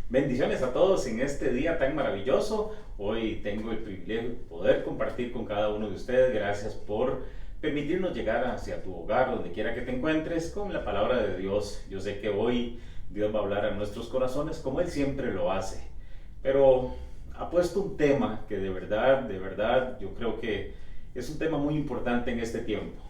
Bendiciones a todos en este día tan maravilloso. Hoy tengo el privilegio de poder compartir con cada uno de ustedes. Gracias por permitirnos llegar hacia tu hogar, donde quiera que te encuentres, con la palabra de Dios. Yo sé que hoy Dios va a hablar a nuestros corazones como Él siempre lo hace. Pero ha puesto un tema que de verdad, yo creo que es un tema muy importante en este tiempo.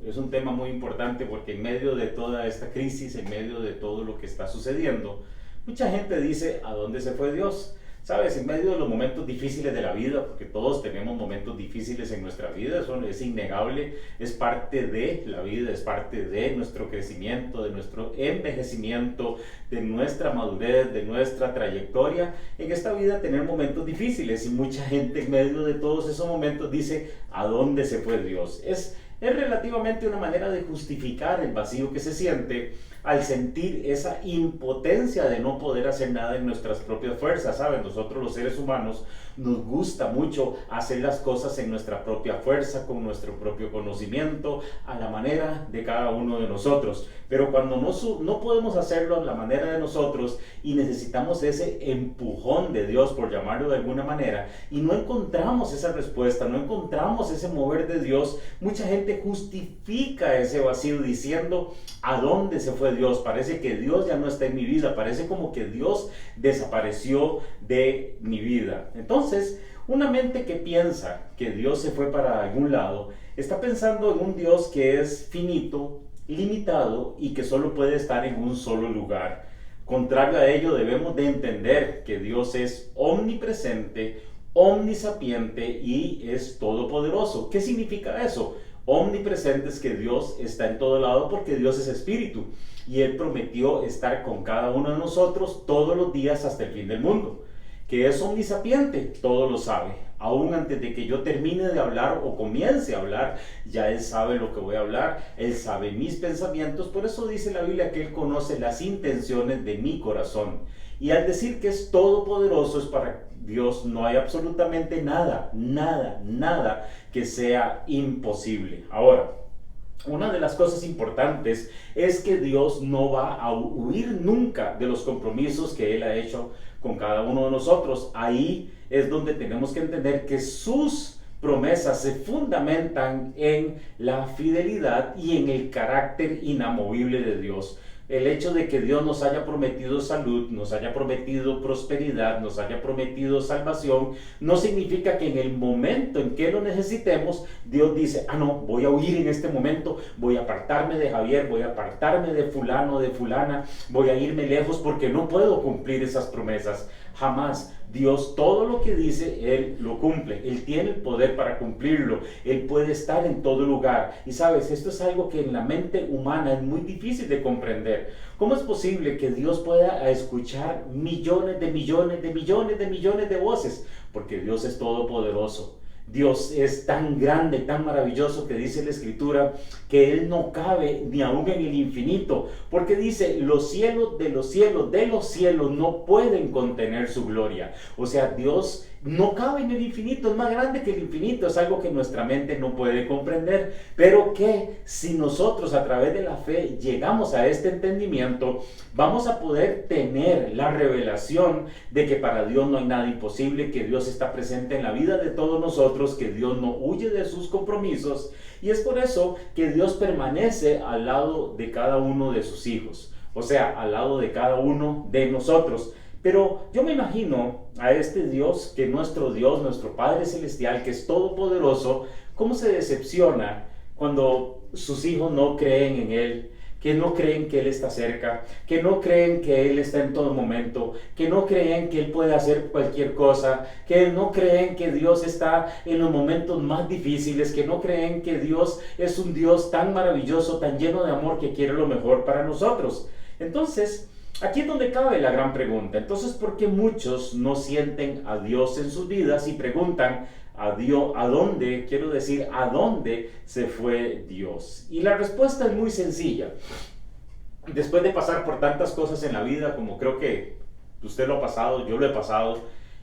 Es un tema muy importante porque en medio de toda esta crisis, en medio de todo lo que está sucediendo, mucha gente dice, ¿a dónde se fue Dios? Sabes, en medio de los momentos difíciles de la vida, porque todos tenemos momentos difíciles en nuestra vida, eso es innegable, es parte de la vida, es parte de nuestro crecimiento, de nuestro envejecimiento, de nuestra madurez, de nuestra trayectoria. En esta vida tener momentos difíciles y mucha gente en medio de todos esos momentos dice, ¿a dónde se fue Dios? Es relativamente una manera de justificar el vacío que se siente al sentir esa impotencia de no poder hacer nada en nuestras propias fuerzas, ¿saben? Nosotros los seres humanos nos gusta mucho hacer las cosas en nuestra propia fuerza, con nuestro propio conocimiento, a la manera de cada uno de nosotros. Pero cuando no podemos hacerlo a la manera de nosotros y necesitamos ese empujón de Dios, por llamarlo de alguna manera, y no encontramos esa respuesta, no encontramos ese mover de Dios, mucha gente justifica ese vacío diciendo, ¿a dónde se fue Dios? Parece que Dios ya no está en mi vida, parece como que Dios desapareció de mi vida. Entonces, una mente que piensa que Dios se fue para algún lado, está pensando en un Dios que es finito, limitado y que solo puede estar en un solo lugar. Contrario a ello, debemos de entender que Dios es omnipresente, omnisapiente y es todopoderoso. ¿Qué significa eso? Omnipresente es que Dios está en todo lado porque Dios es espíritu y Él prometió estar con cada uno de nosotros todos los días hasta el fin del mundo. Que es omnisapiente, todo lo sabe. Aún antes de que yo termine de hablar o comience a hablar, ya Él sabe lo que voy a hablar, Él sabe mis pensamientos, por eso dice la Biblia que Él conoce las intenciones de mi corazón. Y al decir que es todopoderoso, es para Dios no hay absolutamente nada, nada que sea imposible. Ahora, una de las cosas importantes es que Dios no va a huir nunca de los compromisos que Él ha hecho con cada uno de nosotros. Ahí es donde tenemos que entender que sus promesas se fundamentan en la fidelidad y en el carácter inamovible de Dios. El hecho de que Dios nos haya prometido salud, nos haya prometido prosperidad, nos haya prometido salvación, no significa que en el momento en que lo necesitemos, Dios dice, no, voy a huir en este momento, voy a apartarme de Javier, voy a apartarme de fulano, de fulana, voy a irme lejos porque no puedo cumplir esas promesas. Jamás. Dios todo lo que dice, Él lo cumple. Él tiene el poder para cumplirlo. Él puede estar en todo lugar. Y sabes, esto es algo que en la mente humana es muy difícil de comprender. ¿Cómo es posible que Dios pueda escuchar millones de voces? Porque Dios es todopoderoso. Dios es tan grande, tan maravilloso que dice la Escritura que Él no cabe ni aún en el infinito, porque dice, los cielos de los cielos de los cielos no pueden contener su gloria. O sea, Dios no cabe en el infinito, es más grande que el infinito, es algo que nuestra mente no puede comprender, pero que si nosotros a través de la fe llegamos a este entendimiento, vamos a poder tener la revelación de que para Dios no hay nada imposible, que Dios está presente en la vida de todos nosotros, que Dios no huye de sus compromisos, y es por eso que Dios permanece al lado de cada uno de sus hijos, o sea, al lado de cada uno de nosotros. Pero yo me imagino a este Dios, que nuestro Dios, nuestro Padre Celestial, que es todopoderoso, cómo se decepciona cuando sus hijos no creen en Él, que no creen que Él está cerca, que no creen que Él está en todo momento, que no creen que Él puede hacer cualquier cosa, que no creen que Dios está en los momentos más difíciles, que no creen que Dios es un Dios tan maravilloso, tan lleno de amor, que quiere lo mejor para nosotros. Entonces, aquí es donde cabe la gran pregunta. Entonces, ¿por qué muchos no sienten a Dios en sus vidas y preguntan a Dios, ¿a dónde? Quiero decir, ¿a dónde se fue Dios? Y la respuesta es muy sencilla. Después de pasar por tantas cosas en la vida, como creo que usted lo ha pasado, yo lo he pasado,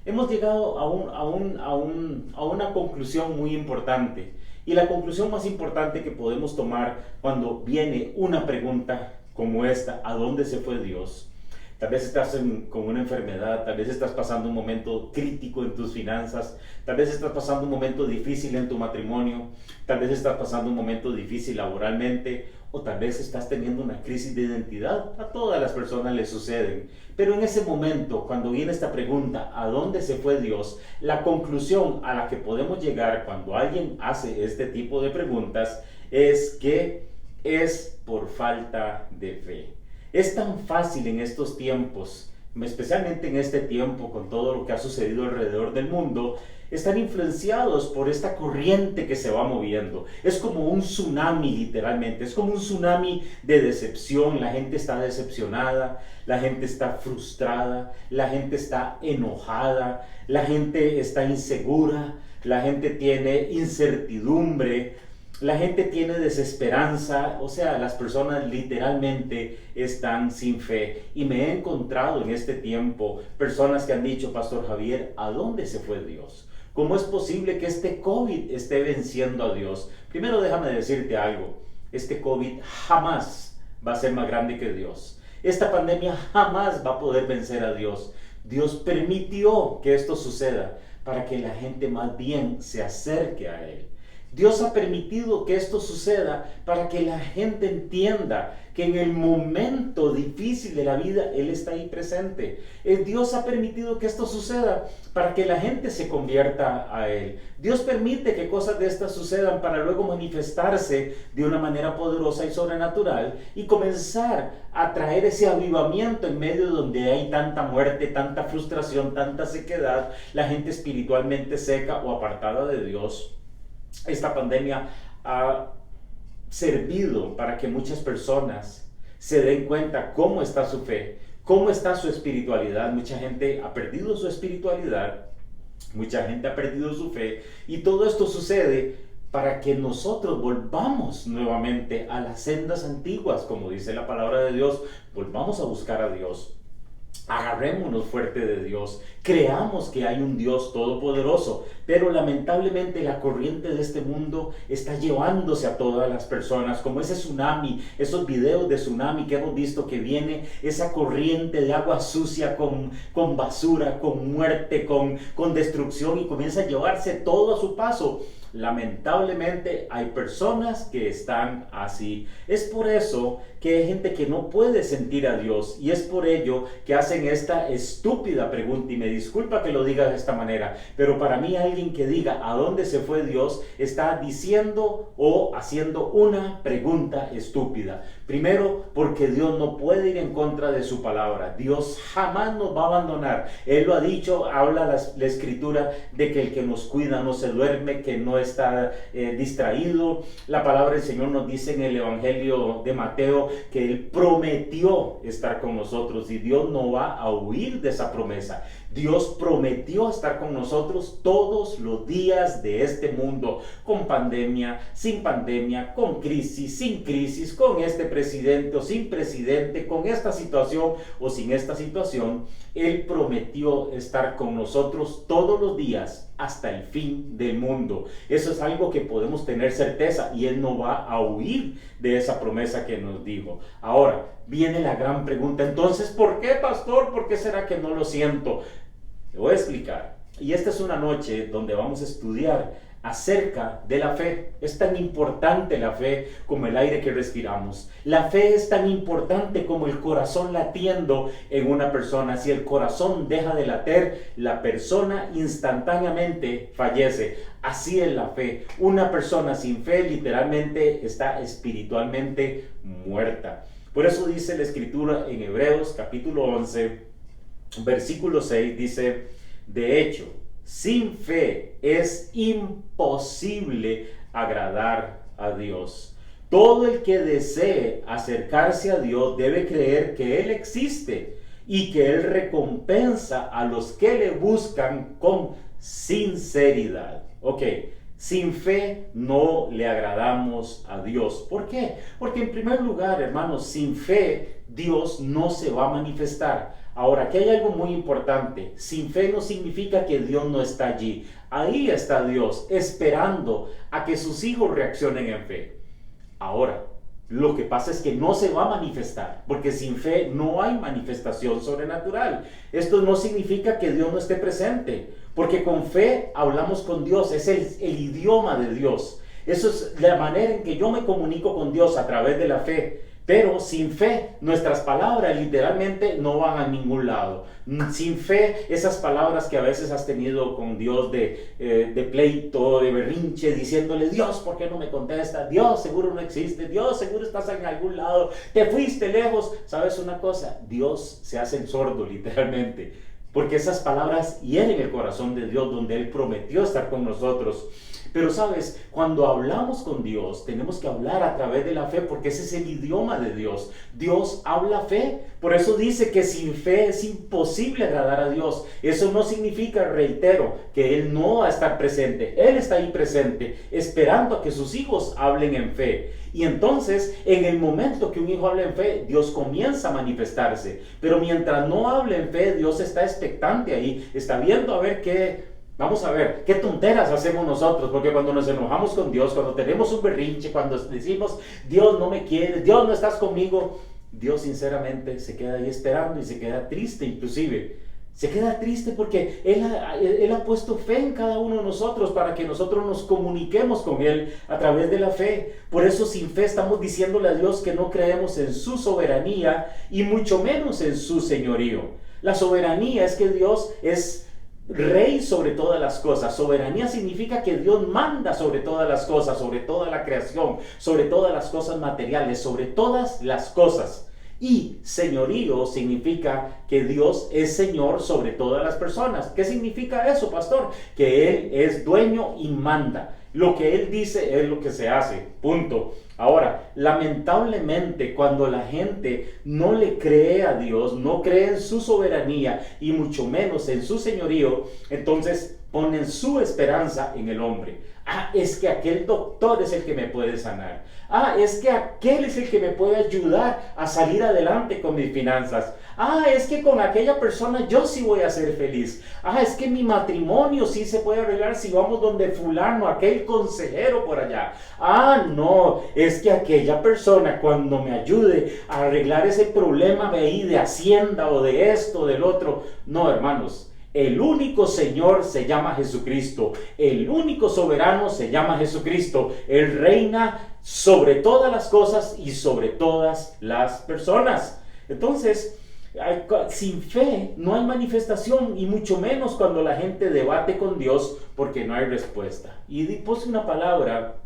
hemos llegado a una conclusión muy importante. Y la conclusión más importante que podemos tomar cuando viene una pregunta como esta, ¿a dónde se fue Dios? tal vez estás con una enfermedad, tal vez estás pasando un momento crítico en tus finanzas, tal vez estás pasando un momento difícil en tu matrimonio, tal vez estás pasando un momento difícil laboralmente, o tal vez estás teniendo una crisis de identidad. A todas las personas les suceden. Pero en ese momento, cuando viene esta pregunta, ¿a dónde se fue Dios?, la conclusión a la que podemos llegar cuando alguien hace este tipo de preguntas es que es por falta de fe. Es tan fácil en estos tiempos, especialmente en este tiempo con todo lo que ha sucedido alrededor del mundo, están influenciados por esta corriente que se va moviendo. Es como un tsunami, literalmente. Es como un tsunami de decepción. La gente está decepcionada, la gente está frustrada, la gente está enojada, la gente está insegura, la gente tiene incertidumbre, la gente tiene desesperanza. O sea, las personas literalmente están sin fe. Y me he encontrado en este tiempo personas que han dicho: Pastor Javier, ¿a dónde se fue Dios? ¿Cómo es posible que este COVID esté venciendo a Dios? Primero déjame decirte algo: este COVID jamás va a ser más grande que Dios. Esta pandemia jamás va a poder vencer a Dios. Dios permitió que esto suceda para que la gente más bien se acerque a Él. Dios ha permitido que esto suceda para que la gente entienda que en el momento difícil de la vida Él está ahí presente. Dios ha permitido que esto suceda para que la gente se convierta a Él. Dios permite que cosas de estas sucedan para luego manifestarse de una manera poderosa y sobrenatural y comenzar a traer ese avivamiento en medio donde hay tanta muerte, tanta frustración, tanta sequedad, la gente espiritualmente seca o apartada de Dios. Esta pandemia ha servido para que muchas personas se den cuenta cómo está su fe, cómo está su espiritualidad. Mucha gente ha perdido su espiritualidad, mucha gente ha perdido su fe, y todo esto sucede para que nosotros volvamos nuevamente a las sendas antiguas, como dice la palabra de Dios. Volvamos a buscar a Dios. Agarrémonos fuerte de Dios, creamos que hay un Dios todopoderoso, pero lamentablemente la corriente de este mundo está llevándose a todas las personas, como ese tsunami, esos videos de tsunami que hemos visto que viene, esa corriente de agua sucia con basura, con muerte, con destrucción, y comienza a llevarse todo a su paso. Lamentablemente hay personas que están así. Es por eso que hay gente que no puede sentir a Dios, y es por ello que hacen esta estúpida pregunta. Y me disculpa que lo diga de esta manera, pero para mí alguien que diga ¿a dónde se fue Dios? Está diciendo o haciendo una pregunta estúpida. Primero, porque Dios no puede ir en contra de su palabra. Dios jamás nos va a abandonar. Él lo ha dicho, habla la escritura de que el que nos cuida no se duerme, que no está distraído. La palabra del Señor nos dice en el Evangelio de Mateo que Él prometió estar con nosotros, y Dios no va a huir de esa promesa. Dios prometió estar con nosotros todos los días de este mundo, con pandemia, sin pandemia, con crisis, sin crisis, con este presidente o sin presidente, con esta situación o sin esta situación. Él prometió estar con nosotros todos los días hasta el fin del mundo. Eso es algo que podemos tener certeza, y Él no va a huir de esa promesa que nos dijo. Ahora viene la gran pregunta: entonces, ¿por qué, pastor? ¿Por qué será que no lo siento? Le voy a explicar. Y esta es una noche donde vamos a estudiar acerca de la fe. Es tan importante la fe como el aire que respiramos. La fe es tan importante como el corazón latiendo en una persona. Si el corazón deja de latir, la persona instantáneamente fallece. Así es la fe. Una persona sin fe literalmente está espiritualmente muerta. Por eso dice la escritura en Hebreos capítulo 11, versículo 6, dice: de hecho, sin fe es imposible agradar a Dios. Todo el que desee acercarse a Dios debe creer que Él existe y que Él recompensa a los que le buscan con sinceridad. Ok, sin fe no le agradamos a Dios. ¿Por qué? Porque en primer lugar, hermanos, sin fe Dios no se va a manifestar. Ahora, aquí hay algo muy importante. Sin fe no significa que Dios no está allí. Ahí está Dios, esperando a que sus hijos reaccionen en fe. Ahora, Lo que pasa es que no se va a manifestar, porque sin fe no hay manifestación sobrenatural. Esto no significa que Dios no esté presente, porque con fe hablamos con Dios, es el idioma de Dios. Eso es la manera en que yo me comunico con Dios, a través de la fe. Pero sin fe, nuestras palabras literalmente no van a ningún lado. Sin fe, esas palabras que a veces has tenido con Dios de pleito, de berrinche, diciéndole: Dios, ¿por qué no me contesta? Dios, seguro no existe. Dios, seguro estás en algún lado. Te fuiste lejos. ¿Sabes una cosa? Dios se hace el sordo, literalmente. Porque esas palabras hieren el corazón de Dios, donde Él prometió estar con nosotros. Pero sabes, cuando hablamos con Dios, tenemos que hablar a través de la fe, porque ese es el idioma de Dios. Dios habla fe. Por eso dice que sin fe es imposible agradar a Dios. Eso no significa, reitero, que Él no va a estar presente. Él está ahí presente, esperando a que sus hijos hablen en fe. Y entonces, en el momento que un hijo habla en fe, Dios comienza a manifestarse. Pero mientras no hable en fe, Dios está expectante ahí, está viendo a ver qué... Vamos a ver, qué tonteras hacemos nosotros, porque cuando nos enojamos con Dios, cuando tenemos un berrinche, cuando decimos: Dios no me quiere, Dios no estás conmigo, Dios sinceramente se queda ahí esperando y se queda triste inclusive. Se queda triste porque Él ha puesto fe en cada uno de nosotros para que nosotros nos comuniquemos con Él a través de la fe. Por eso sin fe estamos diciéndole a Dios que no creemos en su soberanía y mucho menos en su señorío. La soberanía es que Dios es Rey sobre todas las cosas. Soberanía significa que Dios manda sobre todas las cosas, sobre toda la creación, sobre todas las cosas materiales, sobre todas las cosas. Y señorío significa que Dios es Señor sobre todas las personas. ¿Qué significa eso, pastor? Que Él es dueño y manda. Lo que Él dice es lo que se hace. Punto. Ahora, lamentablemente, cuando la gente no le cree a Dios, no cree en su soberanía y mucho menos en su señorío, entonces ponen su esperanza en el hombre. Es que aquel doctor es el que me puede sanar. Es que aquel es el que me puede ayudar a salir adelante con mis finanzas. Es que con aquella persona yo sí voy a ser feliz. Es que mi matrimonio sí se puede arreglar si vamos donde fulano, aquel consejero por allá. No, es que aquella persona cuando me ayude a arreglar ese problema de ahí, de Hacienda o de esto, del otro. No, hermanos. El único Señor se llama Jesucristo. El único soberano se llama Jesucristo. Él reina sobre todas las cosas y sobre todas las personas. Entonces, sin fe no hay manifestación, y mucho menos cuando la gente debate con Dios, porque no hay respuesta. Y puse una palabra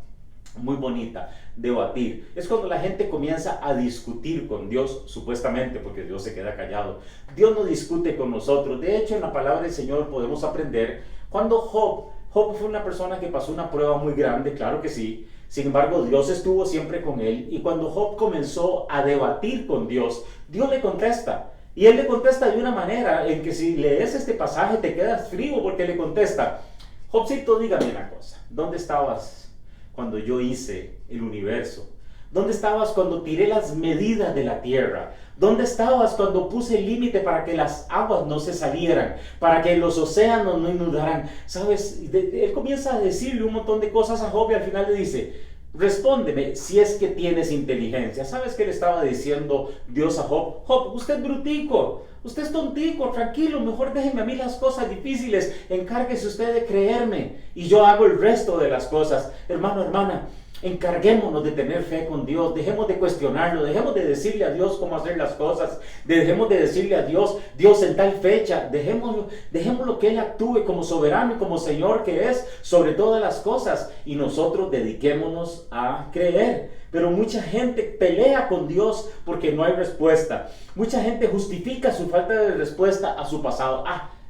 muy bonita: debatir. Es cuando la gente comienza a discutir con Dios, supuestamente, porque Dios se queda callado. Dios no discute con nosotros. De hecho, en la palabra del Señor podemos aprender cuando Job fue una persona que pasó una prueba muy grande, claro que sí. Sin embargo, Dios estuvo siempre con él, y cuando Job comenzó a debatir con Dios, Dios le contesta. Y Él le contesta de una manera en que si lees este pasaje te quedas frío, porque le contesta: Jobcito, dígame una cosa, ¿dónde estabas cuando yo hice el universo? ¿Dónde estabas cuando tiré las medidas de la tierra? ¿Dónde estabas cuando puse el límite para que las aguas no se salieran, para que los océanos no inundaran? ¿Sabes? Él comienza a decirle un montón de cosas a Job, y al final le dice: respóndeme si es que tienes inteligencia. ¿Sabes qué le estaba diciendo Dios a Job? Job, usted es brutico, usted es tontico, tranquilo, mejor déjeme a mí las cosas difíciles, encárguese usted de creerme y yo hago el resto de las cosas. Hermano, hermana, encarguémonos de tener fe con Dios. Dejemos de cuestionarlo, dejemos de decirle a Dios cómo hacer las cosas, dejemos de decirle a Dios: Dios, en tal fecha. Dejémoslo que Él actúe como soberano y como Señor que es sobre todas las cosas, y nosotros dediquémonos a creer. Pero mucha gente pelea con Dios porque no hay respuesta. Mucha gente justifica su falta de respuesta a su pasado.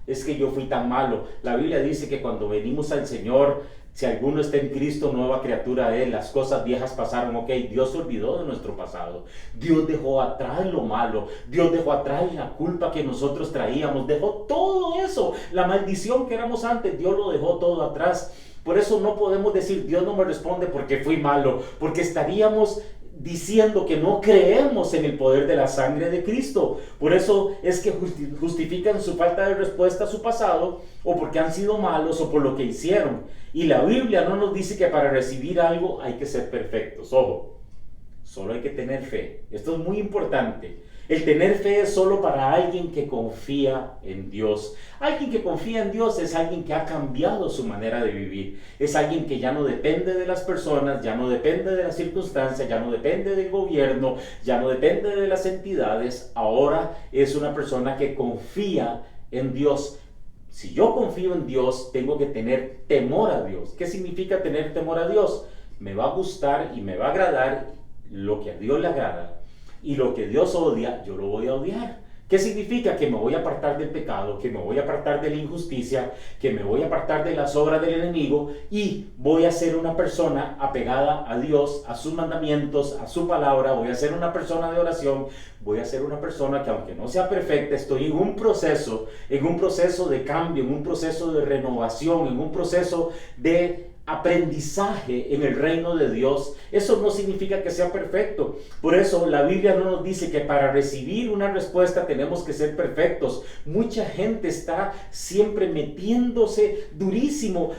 Es que yo fui tan malo. La Biblia dice que cuando venimos al Señor, si alguno está en Cristo, nueva criatura es. Las cosas viejas pasaron. Dios se olvidó de nuestro pasado. Dios dejó atrás lo malo. Dios dejó atrás la culpa que nosotros traíamos. Dejó todo eso. La maldición que éramos antes, Dios lo dejó todo atrás. Por eso no podemos decir: Dios no me responde porque fui malo, porque estaríamos diciendo que no creemos en el poder de la sangre de Cristo. Por eso es que justifican su falta de respuesta a su pasado, o porque han sido malos, o por lo que hicieron. Y la Biblia no nos dice que para recibir algo hay que ser perfectos. Ojo, solo hay que tener fe. Esto es muy importante. El tener fe es solo para alguien que confía en Dios. Alguien que confía en Dios es alguien que ha cambiado su manera de vivir. Es alguien que ya no depende de las personas, ya no depende de las circunstancias, ya no depende del gobierno, ya no depende de las entidades. Ahora es una persona que confía en Dios. Si yo confío en Dios, tengo que tener temor a Dios. ¿Qué significa tener temor a Dios? Me va a gustar y me va a agradar lo que a Dios le agrada. Y lo que Dios odia, yo lo voy a odiar. ¿Qué significa? Que me voy a apartar del pecado, que me voy a apartar de la injusticia, que me voy a apartar de las obras del enemigo y voy a ser una persona apegada a Dios, a sus mandamientos, a su palabra. Voy a ser una persona de oración, voy a ser una persona que aunque no sea perfecta, estoy en un proceso de cambio, en un proceso de renovación, en un proceso de aprendizaje en el reino de Dios. Eso no significa que sea perfecto. Por eso la Biblia no nos dice que para recibir una respuesta tenemos que ser perfectos. Mucha gente está siempre metiéndose durísimo,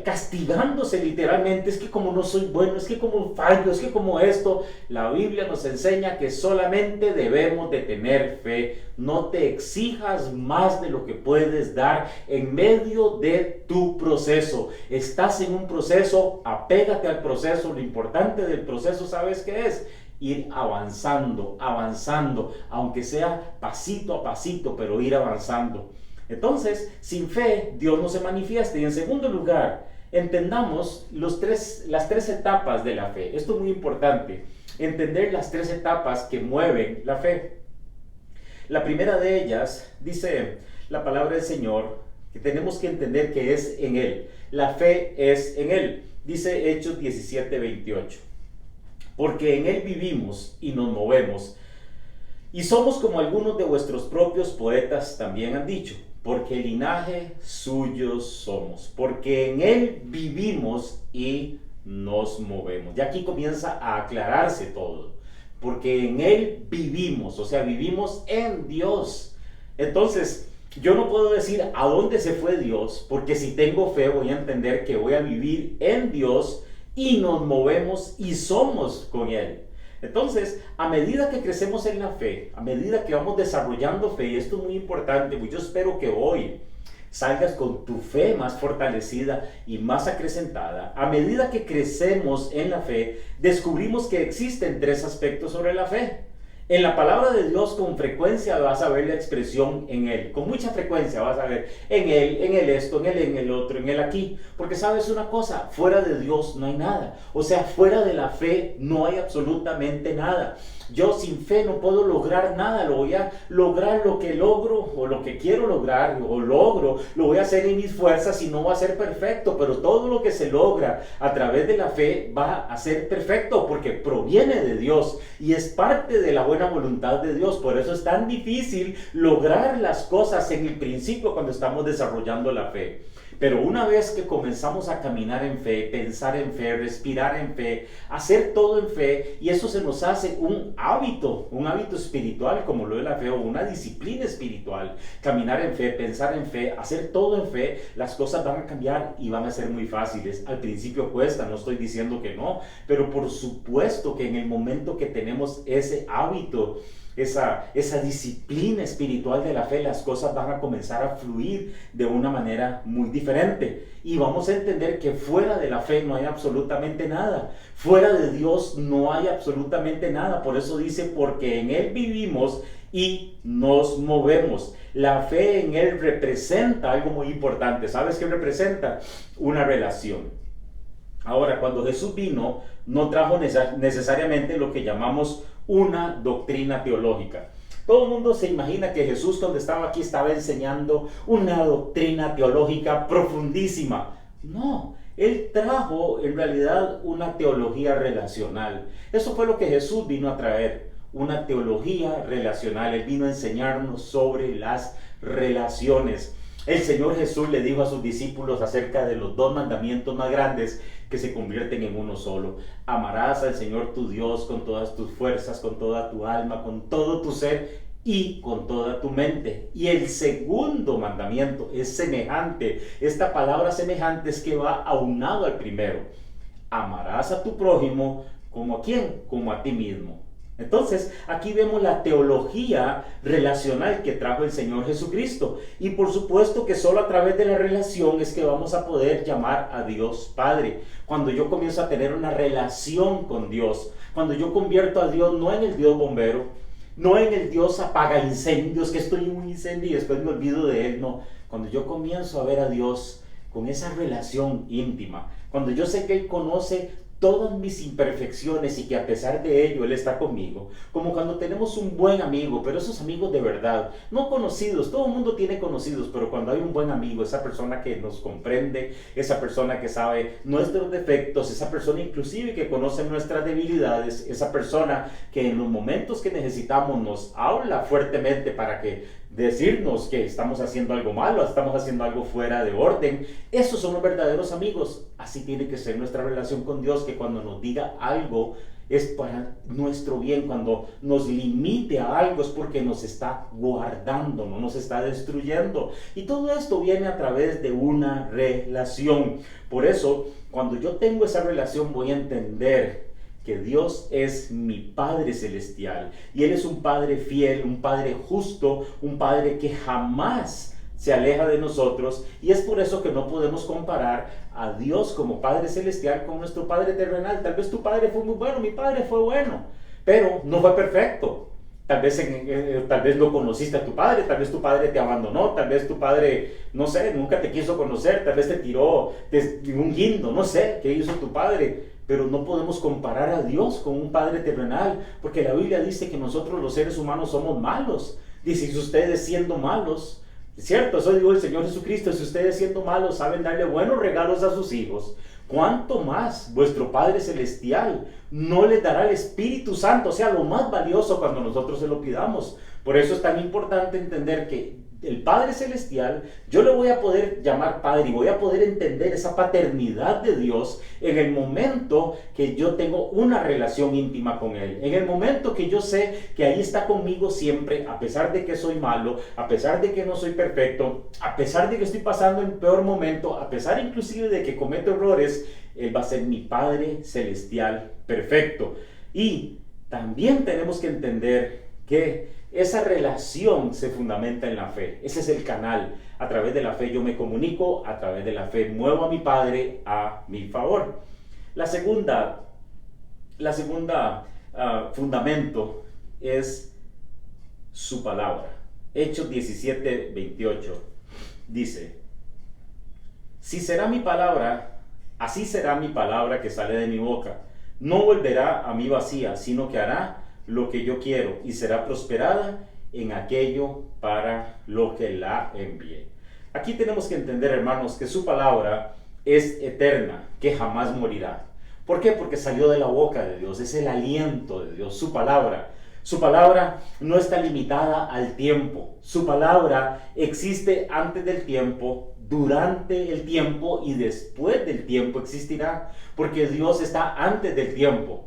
castigándose literalmente. Es que como no soy bueno, es que como fallo, es que como esto. La Biblia nos enseña que solamente debemos de tener fe. No te exijas más de lo que puedes dar en medio de tu proceso. Estás en un proceso, apégate al proceso. Lo importante del proceso, ¿sabes qué es? Ir avanzando, aunque sea pasito a pasito, pero ir avanzando. Entonces, sin fe, Dios no se manifiesta. Y en segundo lugar, entendamos las tres etapas de la fe. Esto es muy importante, entender las tres etapas que mueven la fe. La primera de ellas, dice la palabra del Señor, que tenemos que entender que es en Él. La fe es en Él. Dice Hechos 17:28. Porque en Él vivimos y nos movemos. Y somos como algunos de vuestros propios poetas también han dicho. Porque linaje suyo somos. Porque en Él vivimos y nos movemos. Ya aquí comienza a aclararse todo. Porque en Él vivimos, o sea, vivimos en Dios. Entonces, yo no puedo decir a dónde se fue Dios, porque si tengo fe voy a entender que voy a vivir en Dios y nos movemos y somos con Él. Entonces, a medida que crecemos en la fe, a medida que vamos desarrollando fe, y esto es muy importante, pues yo espero que hoy salgas con tu fe más fortalecida y más acrecentada. A medida que crecemos en la fe, descubrimos que existen tres aspectos sobre la fe. En la palabra de Dios con frecuencia vas a ver la expresión en Él. Con mucha frecuencia vas a ver en Él, en el esto, en Él, en el otro, en Él aquí. Porque sabes una cosa, fuera de Dios no hay nada. O sea, fuera de la fe no hay absolutamente nada. Yo sin fe no puedo lograr nada. Lo voy a lograr lo que logro o lo que quiero lograr o logro. Lo voy a hacer en mis fuerzas y no va a ser perfecto. Pero todo lo que se logra a través de la fe va a ser perfecto porque proviene de Dios y es parte de la buena voluntad de Dios. Por eso es tan difícil lograr las cosas en el principio cuando estamos desarrollando la fe. Pero una vez que comenzamos a caminar en fe, pensar en fe, respirar en fe, hacer todo en fe, y eso se nos hace un hábito espiritual como lo de la fe, o una disciplina espiritual, caminar en fe, pensar en fe, hacer todo en fe, las cosas van a cambiar y van a ser muy fáciles. Al principio cuesta, no estoy diciendo que no, pero por supuesto que en el momento que tenemos ese hábito, esa disciplina espiritual de la fe, las cosas van a comenzar a fluir de una manera muy diferente. Y vamos a entender que fuera de la fe no hay absolutamente nada. Fuera de Dios no hay absolutamente nada. Por eso dice, porque en Él vivimos y nos movemos. La fe en Él representa algo muy importante. ¿Sabes qué representa? Una relación. Ahora, cuando Jesús vino, no trajo necesariamente lo que llamamos una doctrina teológica. Todo el mundo se imagina que Jesús, cuando estaba aquí, estaba enseñando una doctrina teológica profundísima. No, Él trajo en realidad una teología relacional. Eso fue lo que Jesús vino a traer, una teología relacional. Él vino a enseñarnos sobre las relaciones. El Señor Jesús le dijo a sus discípulos acerca de los dos mandamientos más grandes que se convierten en uno solo. Amarás al Señor tu Dios con todas tus fuerzas, con toda tu alma, con todo tu ser y con toda tu mente. Y el segundo mandamiento es semejante. Esta palabra semejante es que va aunado al primero. Amarás a tu prójimo ¿Como a quién? Como a ti mismo. Entonces, aquí vemos la teología relacional que trajo el Señor Jesucristo. Y por supuesto que solo a través de la relación es que vamos a poder llamar a Dios Padre. Cuando yo comienzo a tener una relación con Dios, cuando yo convierto a Dios no en el Dios bombero, no en el Dios apaga incendios, que estoy en un incendio y después me olvido de Él, no. Cuando yo comienzo a ver a Dios con esa relación íntima, cuando yo sé que Él conoce todas mis imperfecciones y que a pesar de ello Él está conmigo, como cuando tenemos un buen amigo, pero esos amigos de verdad, no conocidos, todo el mundo tiene conocidos, pero cuando hay un buen amigo, esa persona que nos comprende, esa persona que sabe nuestros defectos, esa persona inclusive que conoce nuestras debilidades, esa persona que en los momentos que necesitamos nos habla fuertemente para que decirnos que estamos haciendo algo malo, estamos haciendo algo fuera de orden. Esos son los verdaderos amigos. Así tiene que ser nuestra relación con Dios, que cuando nos diga algo es para nuestro bien, cuando nos limite a algo es porque nos está guardando, no nos está destruyendo. Y todo esto viene a través de una relación. Por eso, cuando yo tengo esa relación, voy a entender que Dios es mi Padre Celestial y Él es un Padre fiel, un Padre justo, un Padre que jamás se aleja de nosotros, y es por eso que no podemos comparar a Dios como Padre Celestial con nuestro Padre terrenal. Tal vez tu padre fue muy bueno, mi padre fue bueno, pero no fue perfecto. Tal vez no conociste a tu padre, tal vez tu padre te abandonó, tal vez tu padre, no sé, nunca te quiso conocer, tal vez te tiró un guindo, no sé qué hizo tu padre. Pero no podemos comparar a Dios con un Padre terrenal, porque la Biblia dice que nosotros los seres humanos somos malos. Dice, si ustedes siendo malos, es cierto, eso dijo el Señor Jesucristo, si ustedes siendo malos saben darle buenos regalos a sus hijos, ¿cuánto más vuestro Padre Celestial no les dará el Espíritu Santo? O sea, lo más valioso cuando nosotros se lo pidamos. Por eso es tan importante entender que el Padre Celestial, yo le voy a poder llamar Padre y voy a poder entender esa paternidad de Dios en el momento que yo tengo una relación íntima con Él, en el momento que yo sé que ahí está conmigo siempre, a pesar de que soy malo, a pesar de que no soy perfecto, a pesar de que estoy pasando en peor momento, a pesar inclusive de que cometo errores, Él va a ser mi Padre Celestial perfecto. Y también tenemos que entender que esa relación se fundamenta en la fe. Ese es el canal. A través de la fe yo me comunico, a través de la fe muevo a mi Padre a mi favor. La segunda fundamento es su palabra. Hechos 17:28 dice: si será mi palabra, así será mi palabra que sale de mi boca. No volverá a mí vacía, sino que hará lo que yo quiero y será prosperada en aquello para lo que la envié. Aquí tenemos que entender, hermanos, que su palabra es eterna, que jamás morirá. ¿Por qué? Porque salió de la boca de Dios, es el aliento de Dios, su palabra. Su palabra no está limitada al tiempo. Su palabra existe antes del tiempo, durante el tiempo y después del tiempo existirá, porque Dios está antes del tiempo.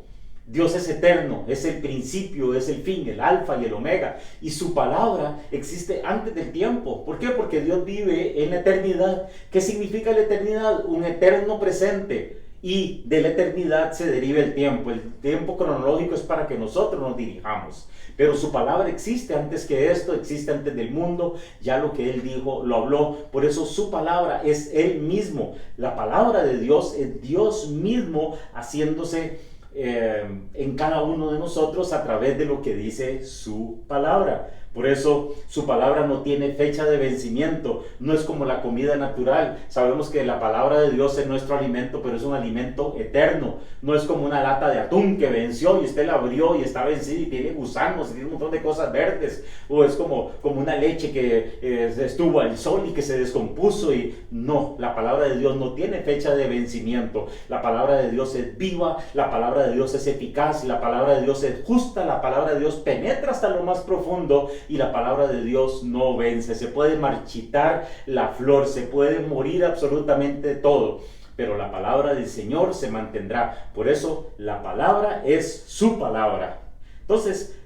Dios es eterno, es el principio, es el fin, el alfa y el omega. Y su palabra existe antes del tiempo. ¿Por qué? Porque Dios vive en la eternidad. ¿Qué significa la eternidad? Un eterno presente. Y de la eternidad se deriva el tiempo. El tiempo cronológico es para que nosotros nos dirijamos. Pero su palabra existe antes que esto, existe antes del mundo. Ya lo que Él dijo, lo habló. Por eso su palabra es Él mismo. La palabra de Dios es Dios mismo haciéndose en cada uno de nosotros a través de lo que dice su palabra. Por eso su palabra no tiene fecha de vencimiento, no es como la comida natural. Sabemos que la palabra de Dios es nuestro alimento, pero es un alimento eterno. No es como una lata de atún que venció y usted la abrió y está vencida y tiene gusanos y tiene un montón de cosas verdes. O es como una leche que estuvo al sol y que se descompuso. Y no, la palabra de Dios no tiene fecha de vencimiento. La palabra de Dios es viva, la palabra de Dios es eficaz, la palabra de Dios es justa, la palabra de Dios penetra hasta lo más profundo. Y la palabra de Dios no vence. Se puede marchitar la flor, se puede morir absolutamente todo, pero la palabra del Señor se mantendrá. Por eso la palabra es su palabra. Entonces,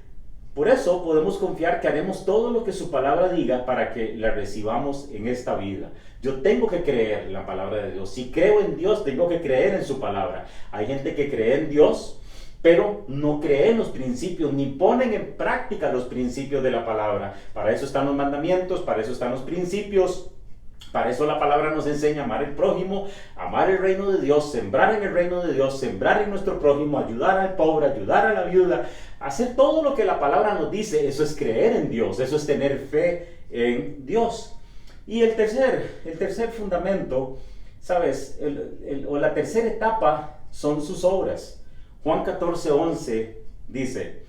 por eso podemos confiar que haremos todo lo que su palabra diga para que la recibamos en esta vida. Yo tengo que creer en la palabra de Dios. Si creo en Dios, tengo que creer en su palabra. Hay gente que cree en Dios pero no creen los principios ni ponen en práctica los principios de la palabra. Para eso están los mandamientos, para eso están los principios. Para eso la palabra nos enseña a amar el prójimo, amar el reino de Dios, sembrar en el reino de Dios, sembrar en nuestro prójimo, ayudar al pobre, ayudar a la viuda, hacer todo lo que la palabra nos dice. Eso es creer en Dios, eso es tener fe en Dios. Y el tercer fundamento, ¿sabes? O la tercera etapa son sus obras. Juan 14:11 dice: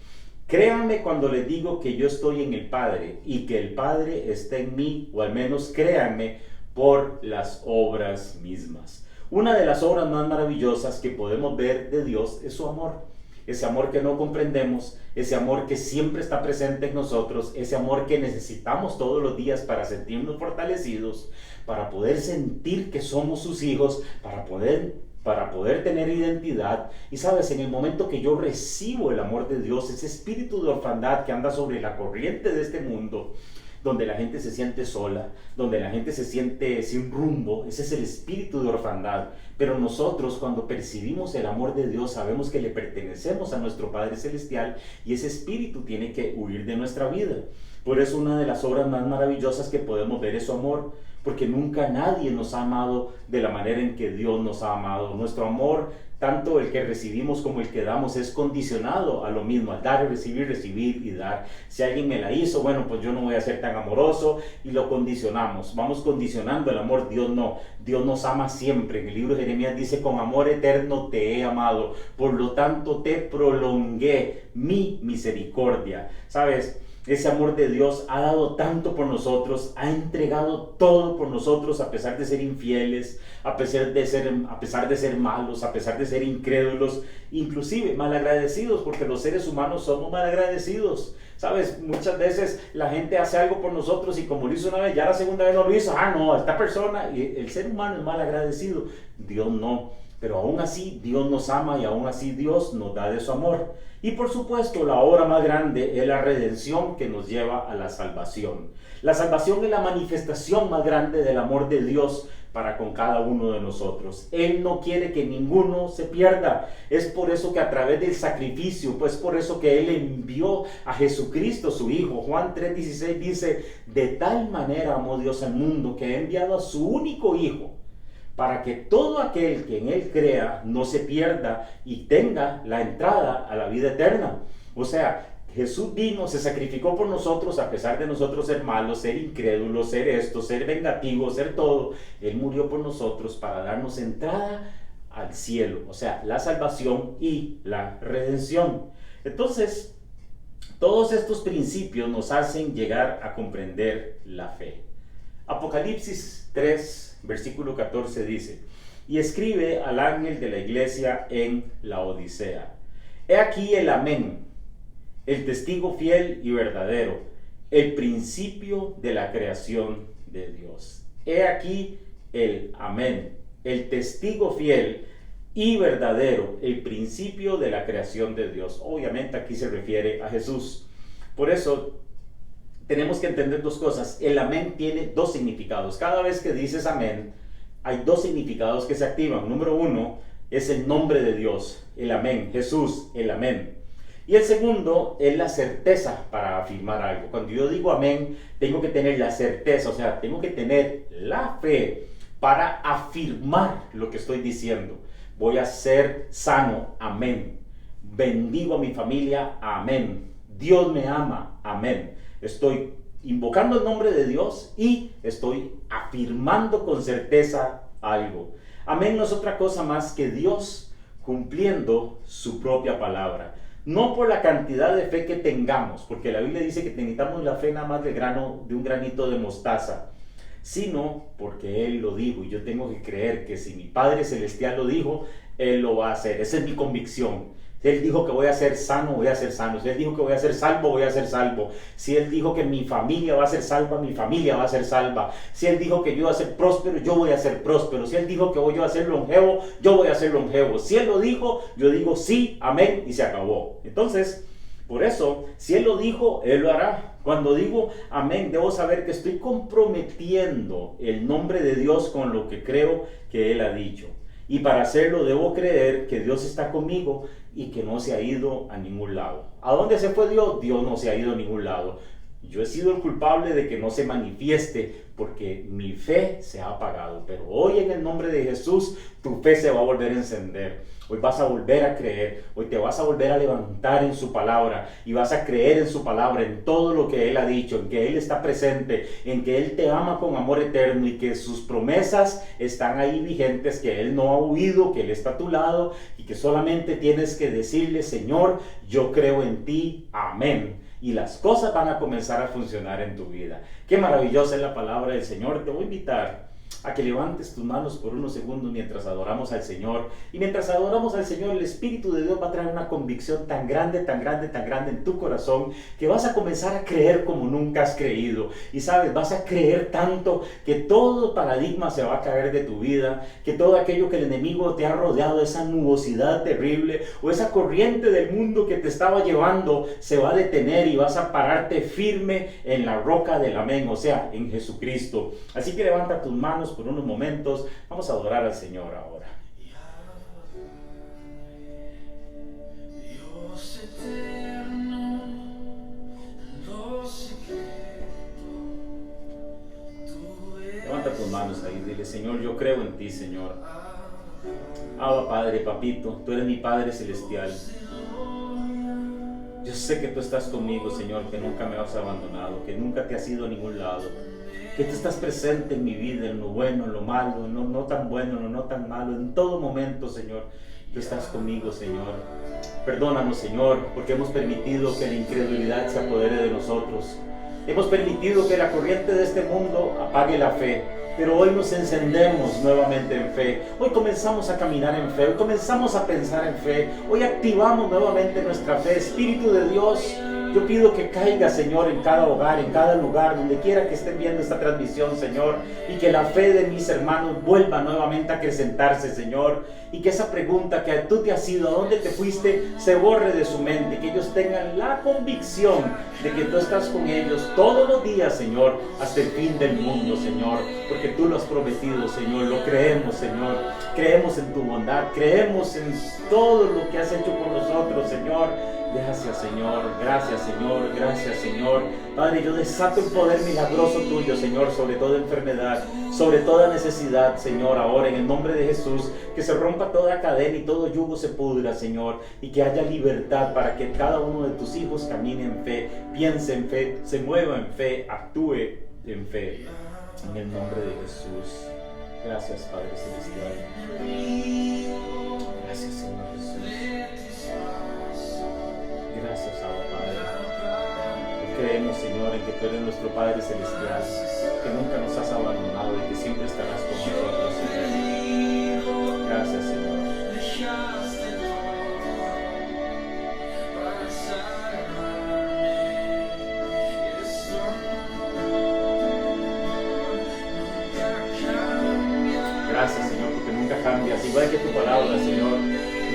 créanme cuando les digo que yo estoy en el Padre y que el Padre está en mí, o al menos créanme por las obras mismas. Una de las obras más maravillosas que podemos ver de Dios es su amor. Ese amor que no comprendemos, ese amor que siempre está presente en nosotros, ese amor que necesitamos todos los días para sentirnos fortalecidos, para poder sentir que somos sus hijos, para poder tener identidad. Y sabes, en el momento que yo recibo el amor de Dios, ese espíritu de orfandad que anda sobre la corriente de este mundo, donde la gente se siente sola, donde la gente se siente sin rumbo, ese es el espíritu de orfandad. Pero nosotros, cuando percibimos el amor de Dios, sabemos que le pertenecemos a nuestro Padre Celestial, y ese espíritu tiene que huir de nuestra vida. Por eso una de las obras más maravillosas que podemos ver es su amor, porque nunca nadie nos ha amado de la manera en que Dios nos ha amado. Nuestro amor, tanto el que recibimos como el que damos, es condicionado a lo mismo, al dar y recibir y dar. Si alguien me la hizo, bueno, pues yo no voy a ser tan amoroso, y lo condicionamos. Vamos condicionando el amor. Dios no. Dios nos ama siempre. En el libro de Jeremías dice: con amor eterno te he amado, por lo tanto te prolongué mi misericordia. ¿Sabes? Ese amor de Dios ha dado tanto por nosotros, ha entregado todo por nosotros, a pesar de ser infieles, a pesar de ser malos, a pesar de ser incrédulos, inclusive malagradecidos, porque los seres humanos somos malagradecidos. ¿Sabes? Muchas veces la gente hace algo por nosotros y como lo hizo una vez, ya la segunda vez no lo hizo. No, esta persona, y el ser humano es malagradecido. Dios no. Pero aún así Dios nos ama, y aún así Dios nos da de su amor. Y por supuesto, la obra más grande es la redención, que nos lleva a la salvación. La salvación es la manifestación más grande del amor de Dios para con cada uno de nosotros. Él no quiere que ninguno se pierda. Es por eso que a través del sacrificio, pues por eso que Él envió a Jesucristo, su Hijo. Juan 3:16 dice: de tal manera amó Dios al mundo, que ha enviado a su único Hijo, para que todo aquel que en Él crea no se pierda y tenga la entrada a la vida eterna. O sea, Jesús vino, se sacrificó por nosotros, a pesar de nosotros ser malos, ser incrédulos, ser esto, ser vengativos, ser todo. Él murió por nosotros para darnos entrada al cielo, o sea, la salvación y la redención. Entonces, todos estos principios nos hacen llegar a comprender la fe. Apocalipsis 3, versículo 14 dice: y escribe al ángel de la iglesia en la Odisea: he aquí el amén, el testigo fiel y verdadero, el principio de la creación de Dios. He aquí el amén, el testigo fiel y verdadero, el principio de la creación de Dios. Obviamente aquí se refiere a Jesús. Por eso tenemos que entender dos cosas. El amén tiene dos significados. Cada vez que dices amén, hay dos significados que se activan. Número uno es el nombre de Dios, el amén, Jesús, el amén. Y el segundo es la certeza para afirmar algo. Cuando yo digo amén, tengo que tener la certeza, o sea, tengo que tener la fe para afirmar lo que estoy diciendo. Voy a ser sano, amén. Bendigo a mi familia, amén. Dios me ama, amén. Estoy invocando el nombre de Dios y estoy afirmando con certeza algo. Amén no es otra cosa más que Dios cumpliendo su propia palabra. No por la cantidad de fe que tengamos, porque la Biblia dice que necesitamos la fe nada más de un granito de mostaza, sino porque Él lo dijo, y yo tengo que creer que si mi Padre Celestial lo dijo, Él lo va a hacer. Esa es mi convicción. Si Él dijo que voy a ser sano, voy a ser sano. Si Él dijo que voy a ser salvo, voy a ser salvo. Si Él dijo que mi familia va a ser salva, mi familia va a ser salva. Si Él dijo que yo voy a ser próspero, yo voy a ser próspero. Si Él dijo que voy a ser longevo, yo voy a ser longevo. Si Él lo dijo, yo digo sí, amén, y se acabó. Entonces, por eso, si Él lo dijo, Él lo hará. Cuando digo amén, debo saber que estoy comprometiendo el nombre de Dios con lo que creo que Él ha dicho. Y para hacerlo debo creer que Dios está conmigo y que no se ha ido a ningún lado. ¿A dónde se fue Dios? Dios no se ha ido a ningún lado. Yo he sido el culpable de que no se manifieste porque mi fe se ha apagado. Pero hoy, en el nombre de Jesús, tu fe se va a volver a encender. Hoy vas a volver a creer. Hoy te vas a volver a levantar en su palabra. Y vas a creer en su palabra, en todo lo que Él ha dicho, en que Él está presente, en que Él te ama con amor eterno y que sus promesas están ahí vigentes, que Él no ha huido, que Él está a tu lado y que solamente tienes que decirle: Señor, yo creo en ti. Amén. Y las cosas van a comenzar a funcionar en tu vida. Qué maravillosa es la palabra del Señor. Te voy a invitar a que levantes tus manos por unos segundos mientras adoramos al Señor. Y mientras adoramos al Señor, el Espíritu de Dios va a traer una convicción tan grande, tan grande, tan grande en tu corazón, que vas a comenzar a creer como nunca has creído. Y sabes, vas a creer tanto que todo paradigma se va a caer de tu vida, que todo aquello que el enemigo te ha rodeado, esa nubosidad terrible o esa corriente del mundo que te estaba llevando, se va a detener y vas a pararte firme en la roca del amén, o sea, en Jesucristo. Así que levanta tus manos por unos momentos. Vamos a adorar al Señor ahora. Dios eterno, lo secreto, tú eres. Levanta tus manos ahí, dile: Señor, yo creo en ti, Señor. Abba Padre, Papito, tú eres mi Padre Celestial. Yo sé que tú estás conmigo, Señor, que nunca me has abandonado, que nunca te has ido a ningún lado, que tú estás presente en mi vida, en lo bueno, en lo malo, en lo no tan bueno, en lo no tan malo, en todo momento, Señor. Tú estás conmigo, Señor. Perdónanos, Señor, porque hemos permitido que la incredulidad se apodere de nosotros. Hemos permitido que la corriente de este mundo apague la fe. Pero hoy nos encendemos nuevamente en fe. Hoy comenzamos a caminar en fe. Hoy comenzamos a pensar en fe. Hoy activamos nuevamente nuestra fe. Espíritu de Dios, yo pido que caiga, Señor, en cada hogar, en cada lugar, donde quiera que estén viendo esta transmisión, Señor. Y que la fe de mis hermanos vuelva nuevamente a acrecentarse, Señor. Y que esa pregunta que tú te has ido, ¿a dónde te fuiste?, se borre de su mente. Que ellos tengan la convicción de que tú estás con ellos todos los días, Señor, hasta el fin del mundo, Señor. Porque tú lo has prometido, Señor. Lo creemos, Señor. Creemos en tu bondad. Creemos en todo lo que has hecho por nosotros, Señor. Gracias, Señor. Gracias, Señor. Gracias, Señor. Padre, yo desato el poder milagroso tuyo, Señor, sobre toda enfermedad, sobre toda necesidad, Señor, ahora en el nombre de Jesús. Que se rompa toda cadena y todo yugo se pudra, Señor, y que haya libertad para que cada uno de tus hijos camine en fe, piense en fe, se mueva en fe, actúe en fe, en el nombre de Jesús. Gracias, Padre Celestial. Gracias, Señor Jesús. Gracias, Abba Padre. Creemos, Señor, en que tú eres nuestro Padre Celestial, que nunca nos has abandonado y que siempre estarás con nosotros, Señor. Gracias, Señor. Gracias, Señor, porque nunca cambias, igual que tu palabra, Señor.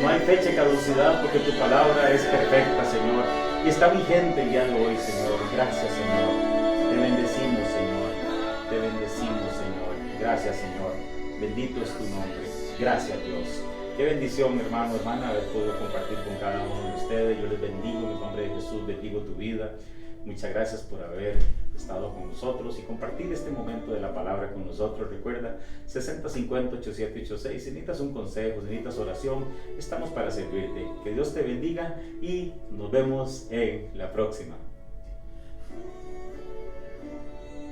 No hay fecha de caducidad porque tu palabra es perfecta, Señor, y está vigente el día de hoy, Señor. Gracias, Señor. Te bendecimos, Señor. Te bendecimos, Señor. Gracias, Señor. Bendito es tu nombre. Gracias, Dios. Qué bendición, hermano, hermana, haber podido compartir con cada uno de ustedes. Yo les bendigo en el nombre de Jesús, bendigo tu vida. Muchas gracias por haber estado con nosotros y compartir este momento de la palabra con nosotros. Recuerda, 6050-8786. Si necesitas un consejo, si necesitas oración, estamos para servirte. Que Dios te bendiga y nos vemos en la próxima.